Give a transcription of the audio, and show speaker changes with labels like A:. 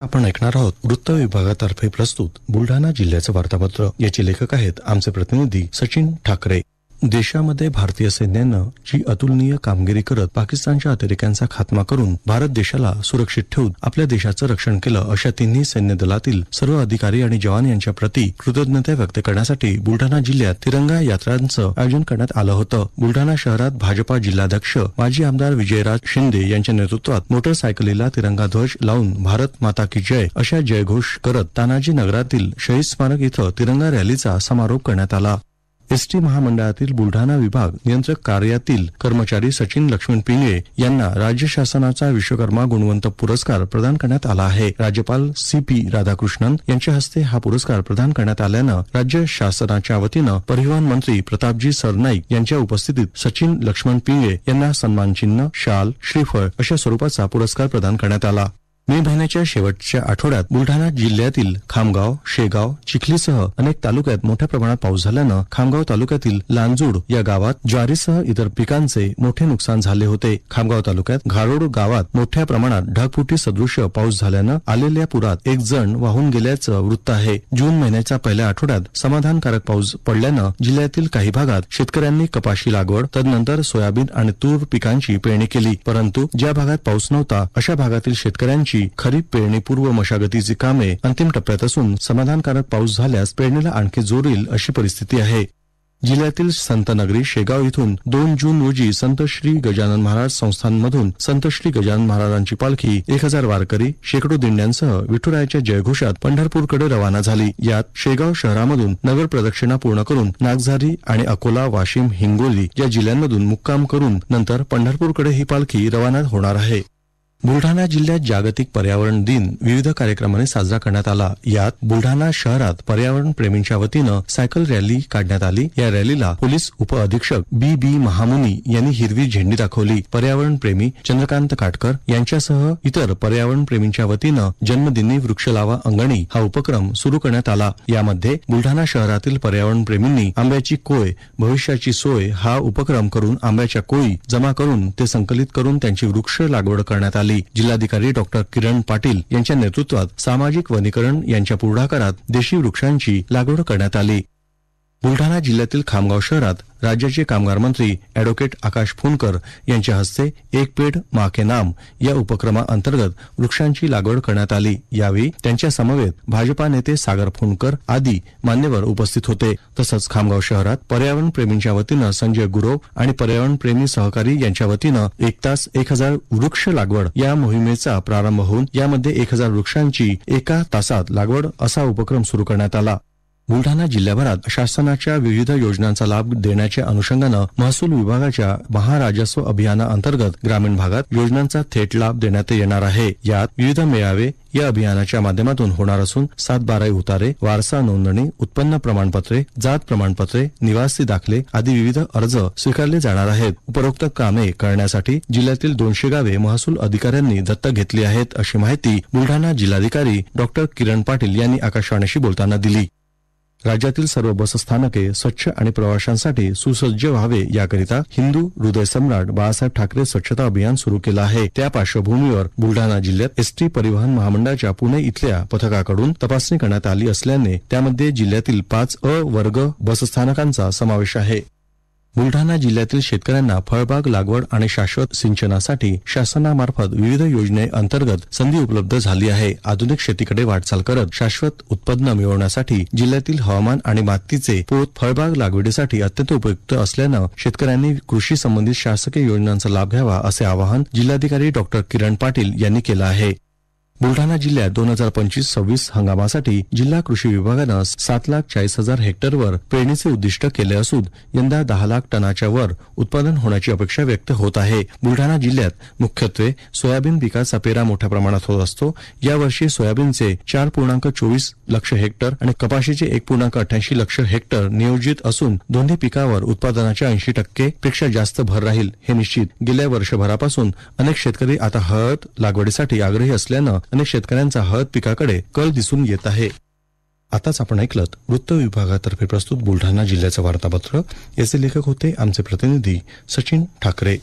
A: आपण ऐकणार आहोत वृत्त विभागातर्फे प्रस्तुत बुलढाणा जिल्ह्याचं वार्तापत्र. याचे लेखक आहेत आमचे प्रतिनिधी सचिन ठाकरे. देशामध्ये भारतीय सैन्यानं जी अतुलनीय कामगिरी करत पाकिस्तानच्या अतिरेक्यांचा खात्मा करून भारत देशाला सुरक्षित ठेवून आपल्या देशाचं रक्षण केलं, अशा तिन्ही सैन्य दलातील सर्व अधिकारी आणि जवान यांच्या प्रती कृतज्ञता व्यक्त करण्यासाठी बुलढाणा जिल्ह्यात तिरंगा यात्रांचं आयोजन करण्यात आलं होतं. बुलढाणा शहरात भाजपा जिल्हाध्यक्ष माजी आमदार विजयराज शिंदे यांच्या नेतृत्वात मोटरसायकलीला तिरंगा ध्वज लावून भारत माता की जय अशा जयघोष करत तानाजी नगरातील शहीद स्मारक इथं तिरंगा रॅलीचा समारोप करण्यात आला. एसटी महामंडळातील बुलढाणा विभाग नियंत्रक कार्यातील कर्मचारी सचिन लक्ष्मण पिंगळे यांना राज्य शासनाचा विश्वकर्मा गुणवंत पुरस्कार प्रदान करण्यात आला आहे. राज्यपाल CP राधाकृष्णन यांच्या हस्ते हा पुरस्कार प्रदान करण्यात आल्यानं राज्य शासनाच्या वतीनं परिवहन मंत्री प्रतापजी सरनाईक यांच्या उपस्थितीत सचिन लक्ष्मण पिंगळे यांना सन्मानचिन्ह, शाल, श्रीफळ अशा स्वरूपाचा पुरस्कार प्रदान करण्यात आला. मे महिन्याच्या शेवटच्या आठवड्यात बुलढाणा जिल्ह्यातील खामगाव, शेगाव, चिखलीसह अनेक तालुक्यात मोठ्या प्रमाणात पाऊस झाल्यानं खामगाव तालुक्यातील लांजूड या गावात ज्वारीसह इतर पिकांचे मोठे नुकसान झाले होते. खामगाव तालुक्यात घारोड गावात मोठ्या प्रमाणात ढगफुटी सदृश्य पाऊस झाल्यानं आलेल्या पुरात एक जण वाहून गेल्याचं वृत्त आहे. जून महिन्याच्या पहिल्या आठवड्यात समाधानकारक पाऊस पडल्यानं जिल्ह्यातील काही भागात शेतकऱ्यांनी कपाशी लागवड, तदनंतर सोयाबीन आणि तूर पिकांची पेरणी केली. परंतु ज्या भागात पाऊस नव्हता अशा भागातील शेतकऱ्यांची खरीप पेरणीपूर्व मशागतीची कामे अंतिम टप्प्यात असून समाधानकारक पाऊस झाल्यास पेरणीला आणखी जोर येईल अशी परिस्थिती आहे. जिल्ह्यातील संतनगरी शेगाव इथून 2 जून रोजी संत श्री गजानन महाराज संस्थानमधून संत श्री गजानन महाराजांची पालखी 1000 वारकरी शेकडो दिंड्यांसह विठुरायाच्या जयघोषात पंढरपूरकडे रवाना झाली. यात शेगाव शहरामधून नगर प्रदक्षिणा पूर्ण करून नागझारी आणि अकोला, वाशिम, हिंगोली या जिल्ह्यांमधून मुक्काम करून नंतर पंढरपूरकडे ही पालखी रवाना होणार आहे. बुलढाणा जिल्ह्यात जागतिक पर्यावरण दिन विविध कार्यक्रमाने साजरा करण्यात आला. यात बुलढाणा शहरात पर्यावरण प्रेमींच्या वतीनं सायकल रॅली काढण्यात आली. या रॅलीला पोलीस उपअधीक्षक BB महामुनी यांनी हिरवी झेंडी दाखवली. पर्यावरण प्रेमी चंद्रकांत काटकर यांच्यासह इतर पर्यावरण प्रेमींच्या वतीनं जन्मदिनी वृक्ष लावा अंगणी हा उपक्रम सुरू करण्यात आला. यामध्ये बुलढाणा शहरातील पर्यावरण प्रेमींनी आंब्याची कोय भविष्याची सोय हा उपक्रम करून आंब्याच्या कोळी जमा करून ते संकलित करून त्यांची वृक्ष लागवड करण्यात आली. जिल्हाधिकारी डॉ. किरण पाटील यांच्या नेतृत्वात सामाजिक वनीकरण यांच्या पुढाकारात देशी वृक्षांची लागवड करण्यात आली. बुलढाणा जिल्ह्यातील खामगाव शहरात राज्याचे कामगार मंत्री अॅडव्होकेट आकाश फुंडकर यांच्या हस्ते एक पेड माँ के नाम या उपक्रमाअंतर्गत वृक्षांची लागवड करण्यात आली. यावेळी त्यांच्या समवेत भाजपा नेते सागर फुंडकर आदी मान्यवर उपस्थित होते. तसंच खामगाव शहरात पर्यावरण प्रेमींच्या वतीनं संजय गुरव आणि पर्यावरण प्रेमी सहकारी यांच्या वतीनं 1 तास 1000 वृक्ष लागवड या मोहिमेचा प्रारंभ होऊन यामध्ये 1000 वृक्षांची 1 तासात लागवड असा उपक्रम सुरू करण्यात आला. बुलढाणा जिल्ह्याभरात शासनाच्या विविध योजनांचा लाभ देण्याच्या अनुषंगानं महसूल विभागाच्या महाराजस्व अभियानाअंतर्गत ग्रामीण भागात योजनांचा थेट लाभ देण्यात येणार आहे. यात विविध मेळावे या अभियानाच्या माध्यमातून होणार असून 7/12 उतारे, वारसा नोंदणी, उत्पन्न प्रमाणपत्रे, जात प्रमाणपत्रे, निवासी दाखले आदी विविध अर्ज स्वीकारले जाणार आहेत. उपरोक्त कामे करण्यासाठी जिल्ह्यातील 200 गावे महसूल अधिकाऱ्यांनी दत्तक घेतली आहेत, अशी माहिती बुलढाणा जिल्हाधिकारी डॉ. किरण पाटील यांनी आकाशवाणीशी बोलताना दिली. राज्यातील सर्व बसस्थानके स्वच्छ आणि प्रवाशांसाठी सुसज्ज व्हावे याकरिता हिंदू हृदय सम्राट बाळासाहेब ठाकरे स्वच्छता अभियान सुरू केलं आहे. त्या पार्श्वभूमीवर बुलढाणा जिल्ह्यात एसटी परिवहन महामंडळाच्या पुणे इथल्या पथकाकडून तपासणी करण्यात आली असल्याने त्यामध्ये जिल्ह्यातील 5 अ वर्ग बसस्थानकांचा समावेश आहे. बुलढाणा जिल्ह्यातील शेतकऱ्यांना फळबाग लागवड आणि शाश्वत सिंचनासाठी शासनामार्फत विविध योजनेअंतर्गत संधी उपलब्ध झाली आहे. आधुनिक शेतीकडे वाटचाल करत शाश्वत उत्पन्न मिळवण्यासाठी जिल्ह्यातील हवामान आणि मातीचे पोत फळबाग लागवडीसाठी अत्यंत उपयुक्त असल्यानं शेतकऱ्यांनी कृषी संबंधित शासकीय योजनांचा लाभ घ्यावा असे आवाहन जिल्हाधिकारी डॉ. किरण पाटील यांनी केलं आहे. बुलढाणा जिल्ह्यात 2025-26 हंगामासाठी जिल्हा कृषी विभागानं 7,40,000 हेक्टरवर पेरणीचे उद्दिष्ट केले असून यंदा 10 लाख टनाच्या वर उत्पादन होण्याची अपेक्षा व्यक्त होत आहे. बुलढाणा जिल्ह्यात मुख्यत्वे सोयाबीन पिकाचा पेरा मोठ्या प्रमाणात होत असतो. यावर्षी सोयाबीनचे 4.24 लक्ष हेक्टर आणि कपाशीचे 1.88 लक्ष हेक्टर नियोजित असून दोन्ही पिकावर उत्पादनाच्या 80% पेक्षा जास्त भर राहील हे निश्चित. गेल्या वर्षभरापासून अनेक शेतकरी आता हळद लागवडीसाठी आग्रही असल्यानं अनेक शेतकऱ्यांचा हळद पिकाकडे कल दिसून येत आहे. आताच आपण ऐकलत वृत्त विभागातर्फे प्रस्तुत बुलढाणा जिल्ह्याचं वार्तापत्र. याचे लेखक होते आमचे प्रतिनिधी सचिन ठाकरे.